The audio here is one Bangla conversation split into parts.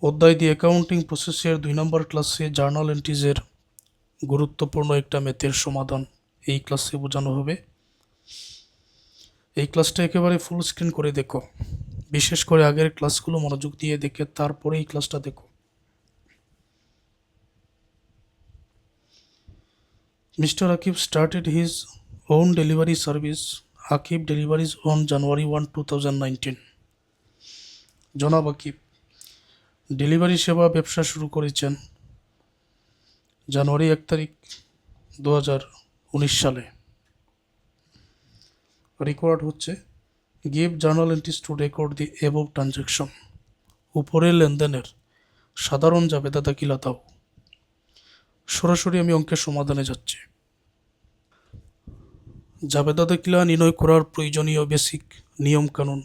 অধ্যায় দি অ্যাকাউন্টিং প্রসেসের 2 নম্বর ক্লাসে জার্নাল এন্ট্রিজের গুরুত্বপূর্ণ একটা ম্যাথের সমাধান এই ক্লাসে বোঝানো হবে। এই ক্লাসটা একেবারে ফুল স্ক্রিন করে দেখো, বিশেষ করে আগের ক্লাসগুলো মনোযোগ দিয়ে দেখে তারপরে এই ক্লাসটা দেখো। Mr. Akib started his own delivery service, Akib Deliveries, on January 1, 2019. জনাব আকিব ডেলিভারি সেবা ব্যবসা শুরু করেছেন জানুয়ারি 1 তারিখ 2019 সালে। রেকর্ড হচ্ছে give journal entries two record the above transaction. উপরের লেনদেনের সাধারণ জাবেদা দাখিলা দাও। সরাসরি আমি অঙ্কের সমাধানে যাচ্ছি। জাবেদা দাখিলা নির্ণয় করার প্রয়োজনীয় বেসিক নিয়মকানুন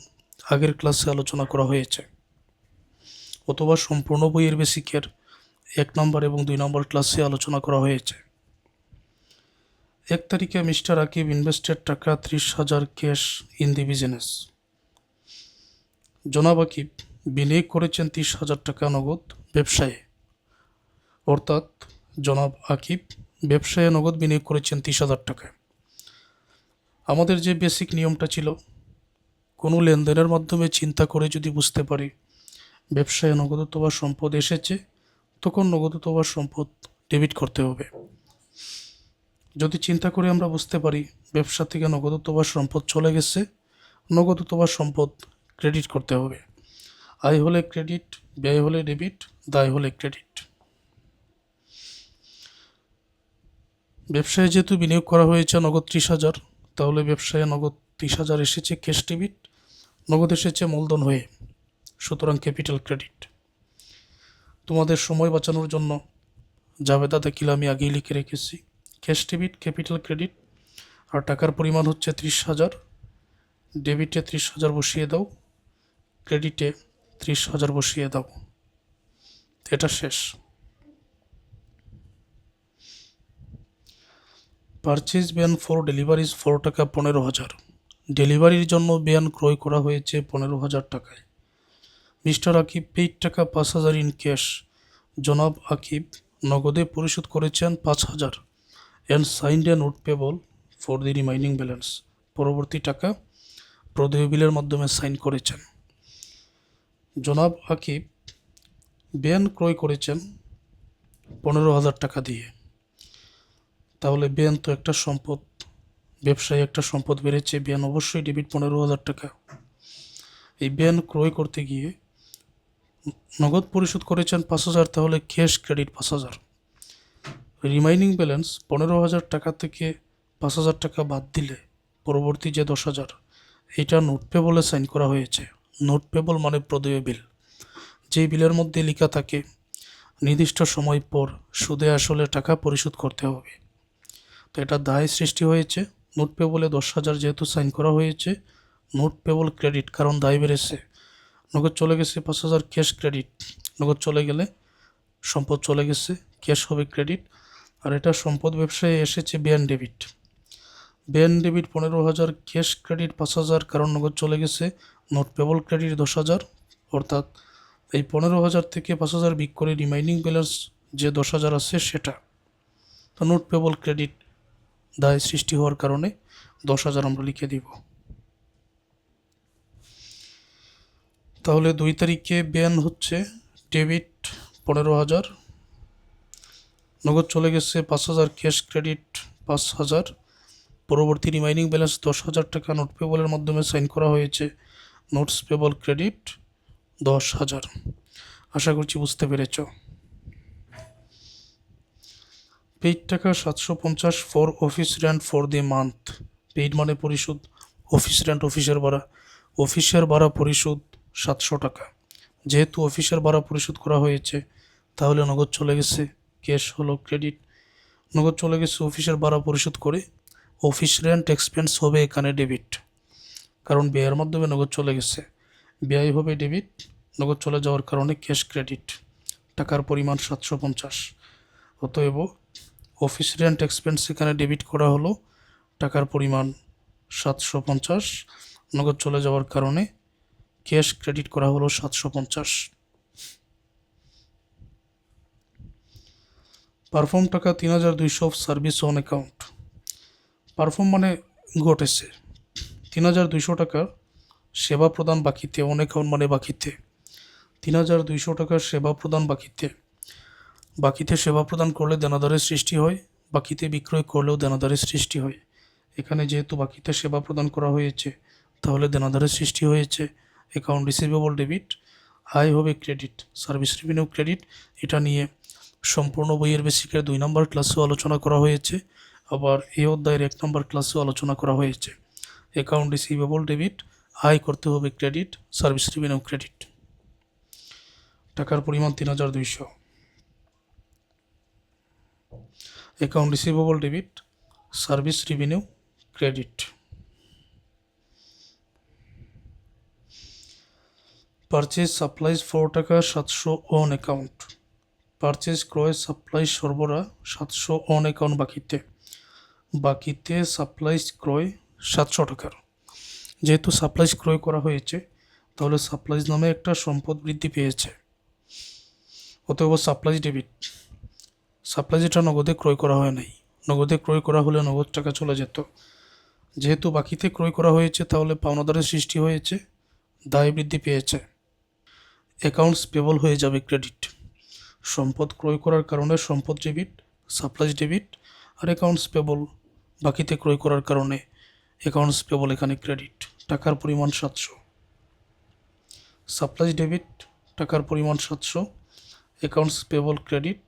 আগের ক্লাসে আলোচনা করা হয়েছে, অথবা সম্পূর্ণ বইয়ের বেসিকের 1 নম্বর এবং 2 নম্বর ক্লাসে আলোচনা করা হয়েছে। 1 তারিখে মিস্টার আকিব ইনভেস্টেড টাকা 30,000 ক্যাশ ইন দি বিজনেস। জনাব আকিব বিনিয়োগ করেছেন 30,000 টাকা নগদ ব্যবসায়ে, অর্থাৎ জনাব আকিব ব্যবসায়ে নগদ বিনিয়োগ করেছেন 30,000 টাকা। আমাদের যে বেসিক নিয়মটা ছিল, কোনো লেনদেনের মাধ্যমে চিন্তা করে যদি বুঝতে পারি ব্যবসায়ে নগদ অথবা সম্পদ এসেছে, তখন নগদ অথবা সম্পদ ডেবিট করতে হবে। যদি চিন্তা করে আমরা বুঝতে পারি ব্যবসা থেকে নগদ অথবা সম্পদ চলে গেছে, নগদ অথবা সম্পদ ক্রেডিট করতে হবে। আয় হলে ক্রেডিট, ব্যয় হলে ডেবিট, দায় হলে ক্রেডিট। ব্যবসায় যেহেতু বিনিয়োগ করা হয়েছে নগদ 30,000, তাহলে ব্যবসায় নগদ 30,000 এসেছে ক্যাশ ডেবিট, নগদ এসেছে মূলধন হয়ে, সুতরাং ক্যাপিটাল ক্রেডিট। তোমাদের সময় বাঁচানোর জন্য জাবেদা দাখিলা আমি আগেই লিখে রেখেছি। ক্যাশ ডেবিট, ক্যাপিটাল ক্রেডিট, আর টাকার পরিমাণ হচ্ছে 30,000। ডেবিটে 30,000 বসিয়ে দাও, ক্রেডিটে 30,000 বসিয়ে দাও। এটা শেষ। পারচেজ ব্যান ফর ডেলিভারিজ 4 টাকা 15,000। ডেলিভারির জন্য ব্যান ক্রয় করা হয়েছে 15,000 টাকায়। মিস্টার আকিব পেইড টাকা 5,000 ইন ক্যাশ। জনাব আকিব নগদে পরিশোধ করেছেন 5,000 and signed A note payable for the remaining balance. পরবর্তী টাকা প্রদেয় বিলের মাধ্যমে সাইন করেছেন। জনাব আকিব ব্যান ক্রয় করেছেন 15,000 টাকা দিয়ে, তাহলে ব্যান তো একটা সম্পদ, ব্যবসায় একটা সম্পদ বেড়েছে, ব্যান অবশ্যই ডেবিট 15,000 টাকা। এই ব্যান ক্রয় করতে গিয়ে নগদ পরিশোধ করেছেন 5,000, তাহলে ক্যাশ ক্রেডিট 5,000। রিমাইনিং ব্যালেন্স 15,000 টাকা থেকে 5,000 টাকা বাদ দিলে পরবর্তী যে 10,000, এটা নোট পেবলে সাইন করা হয়েছে। নোট পেবল মানে প্রদেয় বিল, যেই বিলের মধ্যে লেখা থাকে নির্দিষ্ট সময় পর সুদে আসলে টাকা পরিশোধ করতে হবে। তো এটা দায় সৃষ্টি হয়েছে। নোট পেবলে 10,000 যেহেতু সাইন করা হয়েছে, নোট পেবল ক্রেডিট, কারণ দায় বেড়েছে। নগদ চলে গেছে 5,000, ক্যাশ ক্রেডিট। নগদ চলে গেলে সম্পদ চলে গেছে, ক্যাশ হবে ক্রেডিট। আর এটা সম্পদ ব্যবসায় এসেছে bank debit. Bank debit 15,000, cash credit 5,000, কারণ নগদ চলে গেছে। নোট পেবল ক্রেডিট 10,000, অর্থাৎ এই 15,000 থেকে 5,000 বিক করে রিমাইনিং ব্যালেন্স যে 10,000 আছে সেটা। তো নোট পেবল ক্রেডিট দায় সৃষ্টি হওয়ার কারণে 10,000 আমরা লিখে দিব। তাহলে 2 তারিখে ব্যান হচ্ছে ডেবিট 15,000, নগদ চলে গেছে 5,000, ক্যাশ ক্রেডিট 5,000। পরবর্তী রিমাইনিং ব্যালেন্স 10,000 টাকা নোট পেবলের মাধ্যমে সাইন করা হয়েছে, নোটস পেবল ক্রেডিট 10,000। আশা করছি বুঝতে পেরেছ। পেইড টাকা 750 for office rent for the month. Paid মানে পরিশোধ, অফিস রেন্ট অফিসের ভাড়া, অফিসের ভাড়া পরিশোধ 700 টাকা। যেহেতু অফিসের ভাড়া পরিশোধ করা হয়েছে, তাহলে নগদ চলে গেছে, ক্যাশ হলো ক্রেডিট। নগদ চলে গেছে অফিসের ভাড়া পরিশোধ করে, অফিস রেন্ট এক্সপেন্স হবে এখানে ডেবিট, কারণ ব্যয়ের মাধ্যমে নগদ চলে গেছে। ব্যয় হবে ডেবিট, নগদ চলে যাওয়ার কারণে ক্যাশ ক্রেডিট। টাকার পরিমাণ 750, অতএব অফিস রেন্ট এক্সপেন্স এখানে ডেবিট করা হলো, টাকার পরিমাণ 750, নগদ চলে যাওয়ার কারণে ক্যাশ ক্রেডিট করা হলো 750। পারফর্ম টাকা 3200 of service on account. Perform মানে ঘটেছে 3200 টাকার সেবা প্রদান বাকিতে, অন অ্যাকাউন্ট মানে বাকিতে। 3200 টাকার সেবা প্রদান বাকিতে। বাকিতে সেবা প্রদান করলে দেনাদারের সৃষ্টি হয়, বাকিতে বিক্রয় করলেও দেনাদারের সৃষ্টি হয়। এখানে যেহেতু বাকিতে সেবা প্রদান করা হয়েছে তাহলে দেনাদারের সৃষ্টি হয়েছে। অ্যাকাউন্ট রিসিভেবল ডেবিট, আয় হবে ক্রেডিট, সার্ভিস রেভিনিউ ক্রেডিট। এটা নিয়ে সম্পূর্ণ বইয়ের বেসিকের 2 নম্বর ক্লাসেও আলোচনা করা হয়েছে, আবার এই অধ্যায়ের 1 নম্বর ক্লাসেও আলোচনা করা হয়েছে। অ্যাকাউন্ট রিসিভেবল ডেবিট, আয় করতে হবে ক্রেডিট, সার্ভিস রেভিনিউ ক্রেডিট। টাকার পরিমাণ 3200। Account receivable debit, service revenue credit. Purchase supplies 4 টাকা 700 অন অ্যাকাউন্ট। পারচেজ ক্রয়, সাপ্লাই সরবরাহ 700 অন অ্যাকাউন্ট বাকিতে। বাকিতে সাপ্লাইজ ক্রয় 700 টাকার। যেহেতু সাপ্লাইজ ক্রয় করা হয়েছে তাহলে সাপ্লাইজ নামে একটা সম্পদ বৃদ্ধি পেয়েছে, অতএব সাপ্লাইজ ডেবিট। সাপ্লাইজ এটা নগদে ক্রয় করা হয় নাই, নগদে ক্রয় করা হলে নগদ টাকা চলে যেত। যেহেতু বাকিতে ক্রয় করা হয়েছে তাহলে পাওনাদারের সৃষ্টি হয়েছে, দায় বৃদ্ধি পেয়েছে। অ্যাকাউন্টস পেবল হয়ে যাবে ক্রেডিট। সম্পদ ক্রয় করার কারণে সম্পদ ডেবিট, সাপ্লাইজ ডেবিট। আর অ্যাকাউন্টস পেবল বাকিতে ক্রয় করার কারণে অ্যাকাউন্টস পেবল এখানে ক্রেডিট। টাকার পরিমাণ 700। সাপ্লাইজ ডেবিট, টাকার পরিমাণ 700। অ্যাকাউন্টস পেবল ক্রেডিট,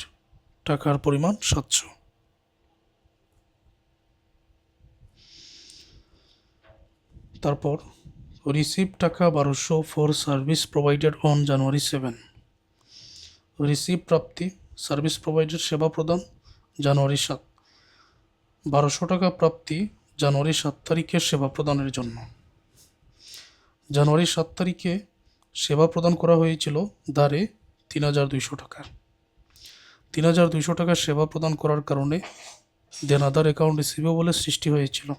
টাকার পরিমাণ 700। তারপর রিসিভ টাকা 1200 for service provided on January 7। Receive Prapti, service provided সেবা প্রদান জানুয়ারি 7। 1200 টাকা প্রাপ্তি জানুয়ারি 7 তারিখের সেবা প্রদানের জন্য। জানুয়ারি 7 তারিখে সেবা প্রদান করা হয়েছিল দাঁড়ে 3200 টাকা। 3200 টাকা সেবা প্রদান করার কারণে দেনাদার অ্যাকাউন্ট রিসিভেবলের সৃষ্টি হয়েছিল।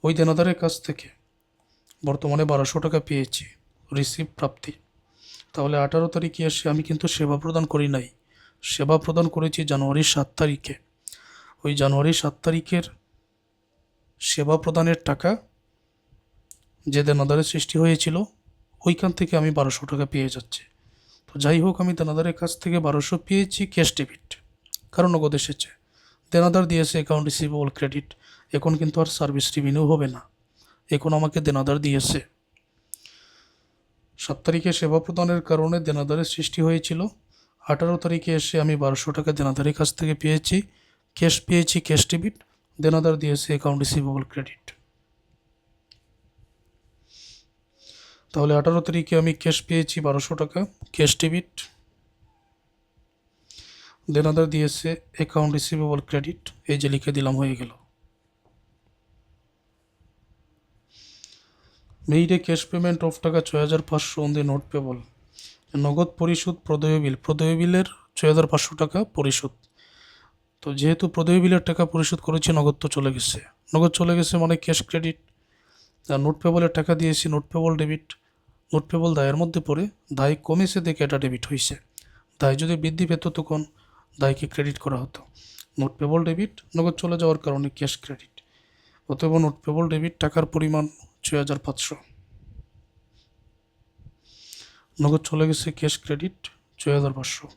ওই দেনাদারের কাছ থেকে বর্তমানে 1200 টাকা পেয়েছি, রিসিভ প্রাপ্তি। তাহলে 18 তারিখে এসে আমি কিন্তু সেবা প্রদান করি নাই, সেবা প্রদান করেছি জানুয়ারি 7 তারিখে। ওই জানুয়ারি 7 তারিখের সেবা প্রদানের টাকা যে দেনাদারের সৃষ্টি হয়েছিল ওইখান থেকে আমি 1200 টাকা পেয়ে যাচ্ছি। তো যাই হোক, আমি দেনাদারের কাছ থেকে 1200 পেয়েছি ক্যাশ ডেবিট, কারণ নগদ এসেছে। দেনাদার দিয়েছে অ্যাকাউন্ট রিসিভেবল ক্রেডিট। এখন কিন্তু আর সার্ভিস রেভিনিউ হবে না, এখন আমাকে দেনাদার দিয়েছে। 7 তারিখে সেবা প্রদানের কারণে দেনাদারের সৃষ্টি হয়েছিল। 18 তারিখে এসে আমি 1200 টাকা দেনাদারের কাছ থেকে পেয়েছি, ক্যাশ ডেবিট। দেনাদার দিয়েছে অ্যাকাউন্ট রিসিভেবল ক্রেডিট। তাহলে 18 তারিখে আমি ক্যাশ পেয়েছি 1200 টাকা, ক্যাশ ডেবিট। দেনাদার দিয়েছে অ্যাকাউন্ট রিসিভেবল ক্রেডিট, এই যে লিখে দিলাম, হয়ে গেল। Made a cash payment of টাকা 6500 অন দি নোট পেবল। নগদ পরিশোধ প্রদেয় বিল, প্রদেয় বিলের 6500 টাকা পরিশোধ। তো যেহেতু প্রদেয় বিলের টাকা পরিশোধ করেছি, নগদ তো চলে গেছে, নগদ চলে গেছে মানে ক্যাশ ক্রেডিট। আর নোট পেবলের টাকা দিয়েছি, note payable debit. Note payable দায়ের মধ্যে পড়ে, দায় কমেছে দেখে এটা ডেবিট হয়েছে। দায় যদি বৃদ্ধি পেত তখন দায়কে ক্রেডিট করা হতো। নোট পেবল ডেবিট, নগদ চলে যাওয়ার কারণে ক্যাশ ক্রেডিট। অতএব নোট পেবল ডেবিট, টাকার পরিমাণ 6500। নগদ চলে গেছে, ক্যাশ ক্রেডিট 6500।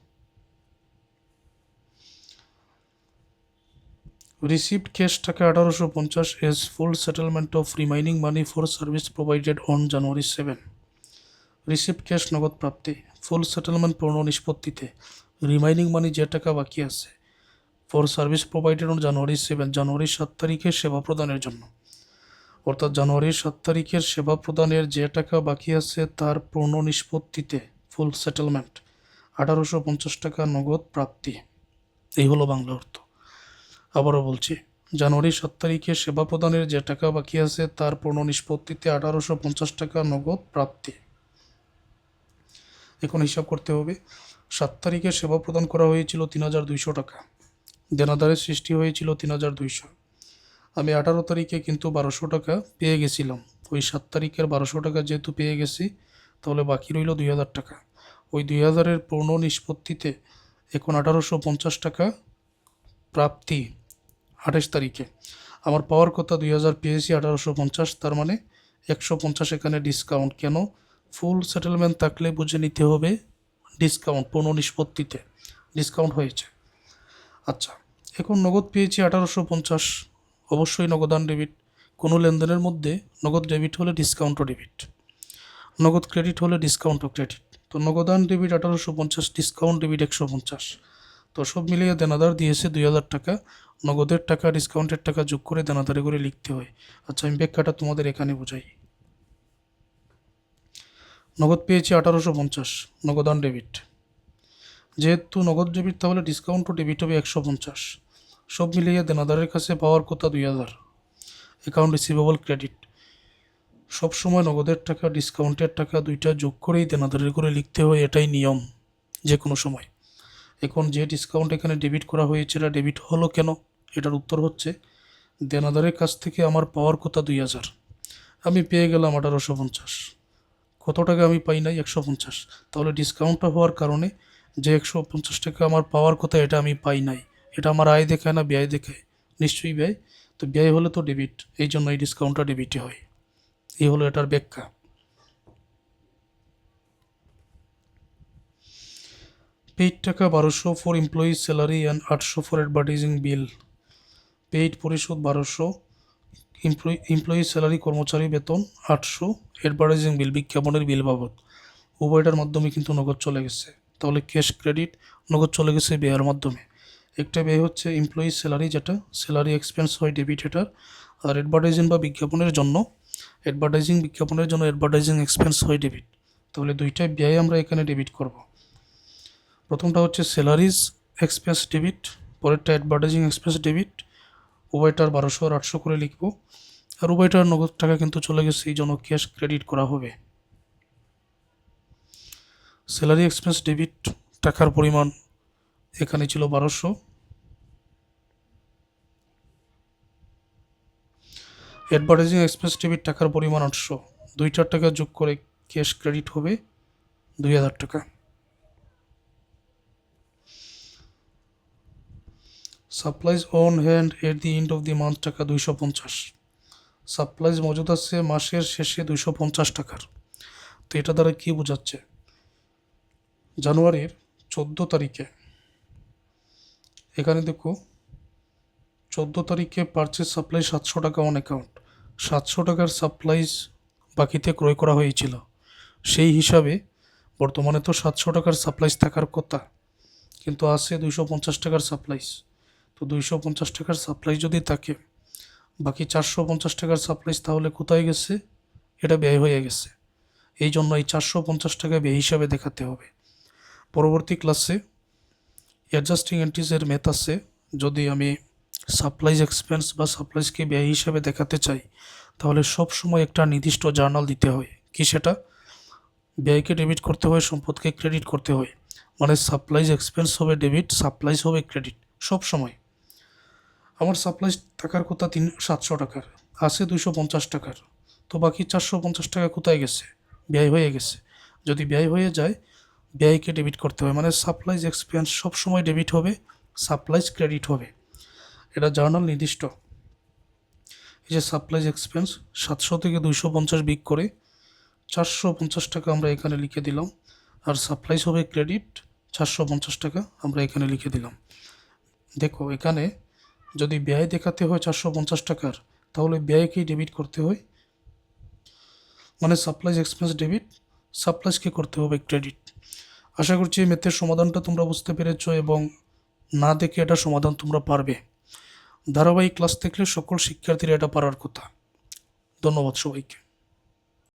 রিসিভড ক্যাশ টাকা 1850 as full settlement of remaining money for service provided on January 7। Received cash নগদ প্রাপ্তি, ফুল সেটেলমেন্ট পূর্ণ নিষ্পত্তিতে, রিমাইনিং মানি যে টাকা বাকি আছে for service provided on January 7, জানুয়ারি 7 তারিখে সেবা প্রদানের জন্য। অর্থাৎ জানুয়ারি 7 তারিখের সেবা প্রদানের যে টাকা বাকি আছে তার পূর্ণ নিষ্পত্তিতে, ফুল সেটেলমেন্ট, 1850 টাকা নগদ প্রাপ্তি। এই হলো বাংলা অর্থ। আবারও বলছি, জানুয়ারি 7 তারিখে সেবা প্রদানের যে টাকা বাকি আছে তার পূর্ণ নিষ্পত্তিতে 1850 টাকা নগদ প্রাপ্তি। এখন হিসাব করতে হবে। 7 তারিখে সেবা প্রদান করা হয়েছিল 3200 টাকা, দেনাদারের সৃষ্টি হয়েছিল 3200। আমি 18 তারিখে কিন্তু 1200 টাকা পেয়ে গেছিলাম। ওই 7 তারিখের 1200 টাকা যেহেতু পেয়ে গেছি, তাহলে বাকি রইল 2000 টাকা। ওই 2000-এর পূর্ণ নিষ্পত্তিতে এখন 1850 টাকা প্রাপ্তি 28 তারিখে, আমার পাওয়ার কথা 2000 পেয়েছি 1850, তার মানে 150 এখানে ডিসকাউন্ট। কেন? ফুল সেটেলমেন্ট থাকলে বুঝে নিতে হবে ডিসকাউন্ট, পুনঃনিষ্পত্তিতে ডিসকাউন্ট হয়েছে। আচ্ছা, এখন নগদ পেয়েছি 1850, অবশ্যই নগদান ডেবিট। কোনো লেনদেনের মধ্যে নগদ ডেবিট হলে ডিসকাউন্টও ডেবিট, নগদ ক্রেডিট হলে ডিসকাউন্টও ক্রেডিট। তো নগদান ডেবিট 1850, ডিসকাউন্ট ডেবিট 150। তো সব মিলিয়ে দেনাদার দিয়েছে 2000 টাকা, নগদের টাকা ডিসকাউন্টের টাকা যোগ করে দেনাদারে করে লিখতে হয়। আচ্ছা, আমি ব্যাখ্যাটা তোমাদের এখানে বোঝাই। নগদ পেয়েছি 1850, নগদান ডেবিট, যেহেতু নগদ ডেবিট তাহলে ডিসকাউন্টও ডেবিট হবে 150। সব মিলিয়ে দেনাদারের কাছে পাওয়ার কথা 2000, অ্যাকাউন্ট রিসিভেবল ক্রেডিট। সবসময় নগদের টাকা ডিসকাউন্টের টাকা দুইটা যোগ করেই দেনাদারের করে লিখতে হয়, এটাই নিয়ম যে কোনো সময়। এখন যে ডিসকাউন্ট এখানে ডেবিট করা হয়েছে এটা ডেবিট হলো কেন? এটার উত্তর হচ্ছে দেনাদারের কাছ থেকে আমার পাওয়ার কথা 2000, আমি পেয়ে গেলাম 1850। কত টাকা আমি পাই নাই? 150। তাহলে ডিসকাউন্টটা হওয়ার কারণে যে 150 টাকা আমার পাওয়ার কথা এটা আমি পাই নাই। এটা আমার আয় দেখায় না ব্যয় দেখায়? নিশ্চয়ই ব্যয়। তো ব্যয় হলে তো ডেবিট, এই জন্য এই ডিসকাউন্টটা ডেবিটে হয়। এই হলো এটার ব্যাখ্যা। পেইড টাকা 1200 for employee salary and 800 for advertising bill. Paid পরিশোধ 1200, এমপ্লয়ি স্যালারি কর্মচারী বেতন 800, অ্যাডভার্টাইজিং বিল বিজ্ঞাপনের বিল বাবদ। উভয়টার মাধ্যমে কিন্তু নগদ চলে গেছে। তাহলে ক্যাশ ক্রেডিট, নগদ চলে গেছে ব্যয়ের মাধ্যমে। একটা ব্যয় হচ্ছে এমপ্লয়ি স্যালারি, যেটা স্যালারি এক্সপেন্স হয় ডেবিট এটার। আর অ্যাডভার্টাইজিং বা বিজ্ঞাপনের জন্য বিজ্ঞাপনের জন্য অ্যাডভার্টাইজিং এক্সপেন্স হয় ডেবিট। তাহলে দুইটাই ব্যয় আমরা এখানে ডেবিট করব। প্রথমটা হচ্ছে স্যালারিজ এক্সপেন্স ডেবিট, পরেরটা অ্যাডভার্টাইজিং এক্সপেন্স ডেবিট। উভয়টার 1200 আর 800 করে লিখব। আর উভয়টার নগদ টাকা কিন্তু চলে গেছে, এই জন্য ক্যাশ ক্রেডিট করা হবে। স্যালারি এক্সপেন্স ডেবিট টাকার পরিমাণ এখানে ছিল 1200, অ্যাডভার্টাইজিং এক্সপেন্স ডেবিট টাকার পরিমাণ 800, দুইটার টাকা যোগ করে ক্যাশ ক্রেডিট হবে 2000 টাকা। Supplies on hand at the end of the month টাকা 250, সাপ্লাইজ মজুদ আছে মাসের শেষে 250 টাকার। তো এটা দ্বারা কি বোঝাচ্ছে? জানুয়ারির 14 তারিখে, এখানে দেখো 14 তারিখে পারচেজ সাপ্লাই 700 টাকা অন অ্যাকাউন্ট, 700 টাকার সাপ্লাইজ বাকিতে ক্রয় করা হয়েছিল। সেই হিসাবে বর্তমানে তো 700 টাকার সাপ্লাইজ থাকার কথা, কিন্তু আছে 250 টাকার সাপ্লাইজ। তো 250 টাকার সাপ্লাইজ যদি থাকে, বাকি 450 টাকার সাপ্লাইজ তাহলে কোথায় গেছে? এটা ব্যয় হয়ে গেছে। এই জন্য এই 450 টাকা ব্যয় হিসাবে দেখাতে হবে। পরবর্তী ক্লাসে অ্যাডজাস্টিং এন্ট্রিজের ম্যাথ আছে। যদি আমি সাপ্লাইজ এক্সপেন্স বা সাপ্লাইজকে ব্যয় হিসাবে দেখাতে চাই, তাহলে সব সময় একটা নির্দিষ্ট জার্নাল দিতে হয়। কি সেটা? ব্যয়কে ডেবিট করতে হয়, সম্পদকে ক্রেডিট করতে হয়। মানে সাপ্লাইজ এক্সপেন্স হবে ডেবিট, সাপ্লাইজ হবে ক্রেডিট সব সময়। আমার সাপ্লাইজ টাকার কথা 700 টাকার, আছে 250 টাকার। তো বাকি 450 টাকা কোথায় গেছে? ব্যয় হয়ে গেছে। যদি ব্যয় হয়ে যায়, ব্যয়কে ডেবিট করতে হয়। মানে সাপ্লাইজ এক্সপেন্স সবসময় ডেবিট হবে, সাপ্লাইজ ক্রেডিট হবে। এটা জার্নাল নির্দিষ্ট। এই যে সাপ্লাইজ এক্সপেন্স 700 থেকে 250 বিগ করে 450 টাকা আমরা এখানে লিখে দিলাম। আর সাপ্লাইজ হবে ক্রেডিট 450 টাকা আমরা এখানে লিখে দিলাম। দেখো এখানে যদি ব্যয় দেখাতে হয় 450 টাকার, তাহলে ব্যয়কেই ডেবিট করতে হয়। মানে সাপ্লাইজ এক্সপেন্স ডেবিট, সাপ্লাইজকে করতে হবে ক্রেডিট। আশা করছি এই ম্যাথের সমাধানটা তোমরা বুঝতে পেরেছ এবং না দেখে এটা সমাধান তোমরা পারবে। ধারাবাহিক ক্লাস দেখলে সকল শিক্ষার্থীরা এটা পারার কথা। ধন্যবাদ সবাইকে।